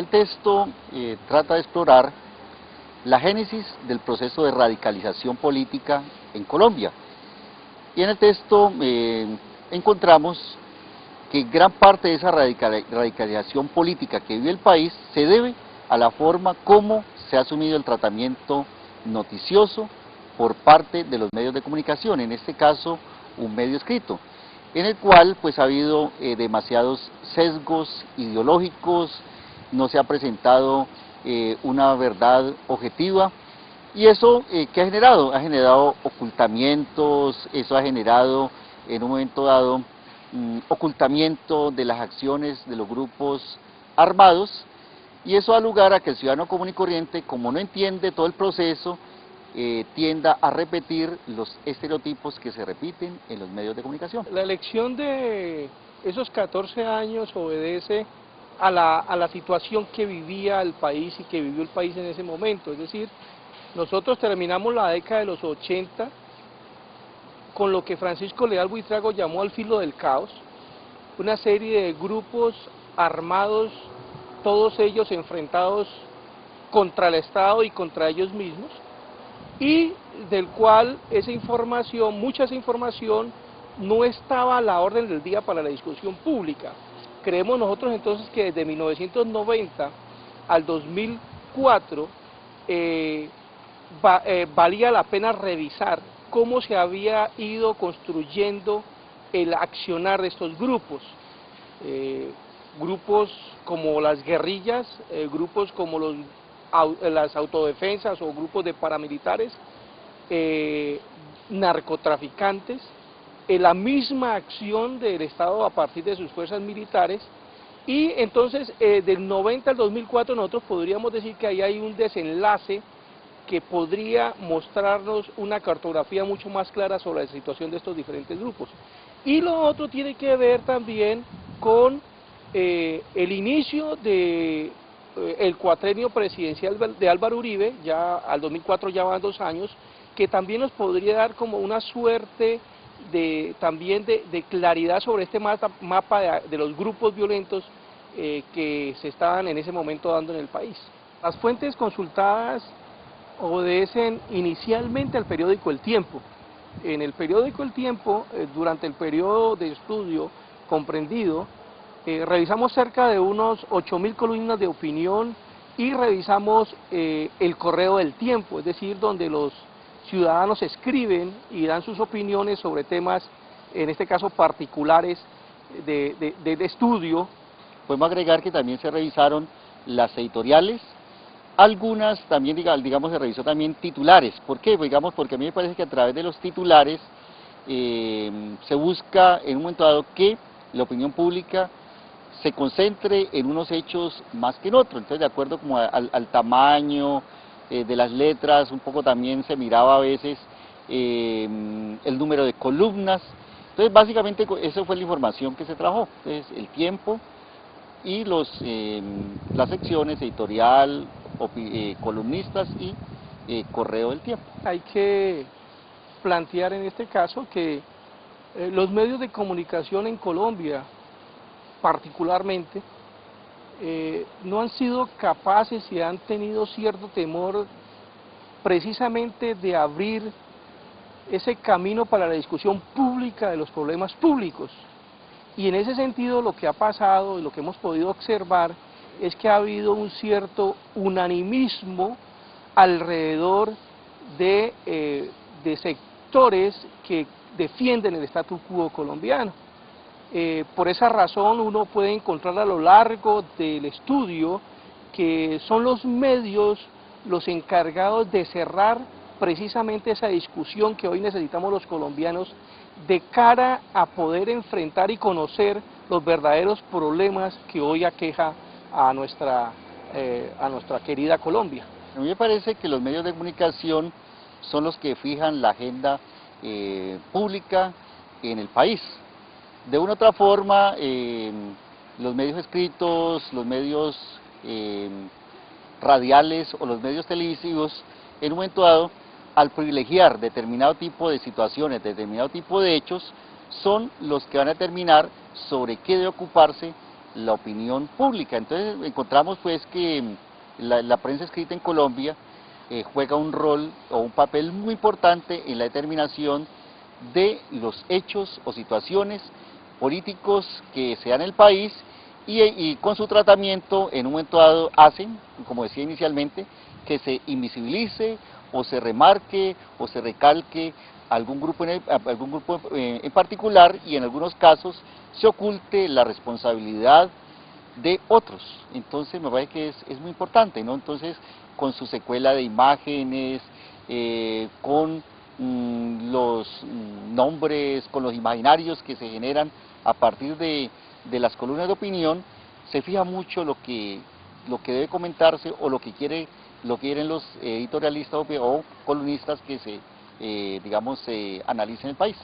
texto trata de explorar la génesis del proceso de radicalización política en Colombia. Y en el texto encontramos que gran parte de esa radicalización política que vive el país se debe a la forma como se ha asumido el tratamiento noticioso por parte de los medios de comunicación, en este caso un medio escrito, en el cual pues ha habido demasiados sesgos ideológicos, no se ha presentado una verdad objetiva. ¿Y eso qué ha generado? Ha generado ocultamientos, eso ha generado en un momento dado ocultamiento de las acciones de los grupos armados, y eso da lugar a que el ciudadano común y corriente, como no entiende todo el proceso, tienda a repetir los estereotipos que se repiten en los medios de comunicación. La elección de esos 14 años obedece a la situación que vivía el país y que vivió el país en ese momento, es decir, nosotros terminamos la década de los 80 con lo que Francisco Leal Buitrago llamó al filo del caos, una serie de grupos armados, todos ellos enfrentados contra el Estado y contra ellos mismos, y del cual mucha esa información no estaba a la orden del día para la discusión pública. Creemos nosotros entonces que desde 1990 al 2004 valía la pena revisar cómo se había ido construyendo el accionar de estos grupos. Grupos como las guerrillas, grupos como las autodefensas o grupos de paramilitares, narcotraficantes, la misma acción del Estado a partir de sus fuerzas militares, y entonces del 90 al 2004 nosotros podríamos decir que ahí hay un desenlace que podría mostrarnos una cartografía mucho más clara sobre la situación de estos diferentes grupos. Y lo otro tiene que ver también con el inicio de el cuatrenio presidencial de Álvaro Uribe, ya al 2004 ya van 2 años, que también nos podría dar como una suerte también de claridad sobre este mapa de los grupos violentos que se estaban en ese momento dando en el país. Las fuentes consultadas obedecen inicialmente al periódico El Tiempo. En el periódico El Tiempo, durante el periodo de estudio comprendido, revisamos cerca de unos 8.000 columnas de opinión y revisamos el correo del Tiempo, es decir, donde los ciudadanos escriben y dan sus opiniones sobre temas, en este caso particulares, de estudio. Podemos agregar que también se revisaron las editoriales, algunas también, digamos, se revisó también titulares. ¿Por qué? Pues, digamos, porque a mí me parece que a través de los titulares se busca en un momento dado que la opinión pública se concentre en unos hechos más que en otros. Entonces, de acuerdo como al tamaño de las letras, un poco también se miraba a veces el número de columnas. Entonces, básicamente, esa fue la información que se trabajó. Entonces, El Tiempo y las secciones editorial, columnistas y correo del Tiempo. Hay que plantear en este caso que los medios de comunicación en Colombia, particularmente, no han sido capaces y han tenido cierto temor precisamente de abrir ese camino para la discusión pública de los problemas públicos. Y en ese sentido lo que ha pasado y lo que hemos podido observar es que ha habido un cierto unanimismo alrededor de sectores que defienden el statu quo colombiano. Por esa razón uno puede encontrar a lo largo del estudio que son los medios los encargados de cerrar precisamente esa discusión que hoy necesitamos los colombianos de cara a poder enfrentar y conocer los verdaderos problemas que hoy aqueja a nuestra querida Colombia. A mí me parece que los medios de comunicación son los que fijan la agenda pública en el país. De una u otra forma, los medios escritos, los medios radiales o los medios televisivos, en un momento dado, al privilegiar determinado tipo de situaciones, determinado tipo de hechos, son los que van a determinar sobre qué debe ocuparse la opinión pública. Entonces encontramos pues que la prensa escrita en Colombia juega un rol o un papel muy importante en la determinación de los hechos o situaciones políticos que se dan en el país y con su tratamiento en un momento dado hacen, como decía inicialmente, que se invisibilice o se remarque o se recalque algún grupo en particular y en algunos casos se oculte la responsabilidad de otros. Entonces me parece que es muy importante, ¿no? Entonces, con su secuela de imágenes, con los nombres, con los imaginarios que se generan a partir de las columnas de opinión, se fija mucho lo que debe comentarse o lo que quieren los editorialistas o columnistas que se analice en el país.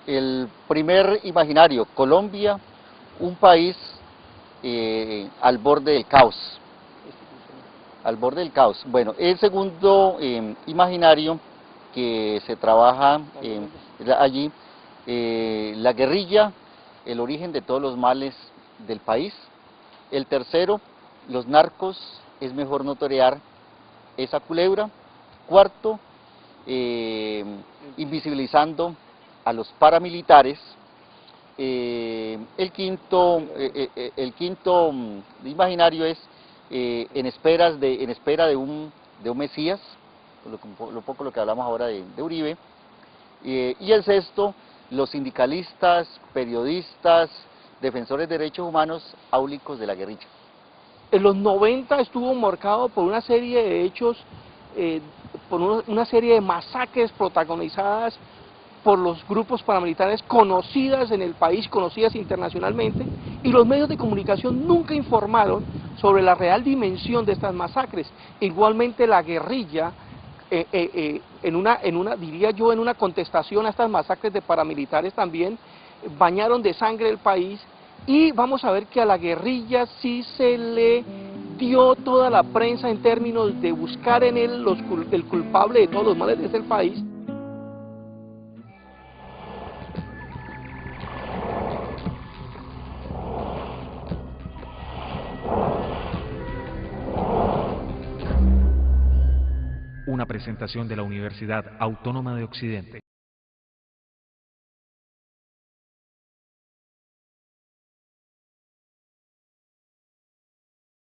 El primer imaginario, Colombia, un país al borde del caos. Al borde del caos. Bueno, el segundo imaginario que se trabaja allí, la guerrilla, el origen de todos los males del país. El tercero, los narcos, es mejor no torear esa culebra. Cuarto, invisibilizando a los paramilitares. El quinto imaginario es en espera de un Mesías, lo que hablamos ahora de Uribe, y el sexto, los sindicalistas, periodistas, defensores de derechos humanos, áulicos de la guerrilla. En los 90 estuvo marcado por una serie de hechos, por una serie de masacres protagonizadas por los grupos paramilitares conocidas en el país, conocidas internacionalmente, y los medios de comunicación nunca informaron sobre la real dimensión de estas masacres. Igualmente la guerrilla, diría yo, en una contestación a estas masacres de paramilitares también, bañaron de sangre el país, y vamos a ver que a la guerrilla sí se le dio toda la prensa en términos de buscar en él el culpable de todos los males de este país. Una presentación de la Universidad Autónoma de Occidente.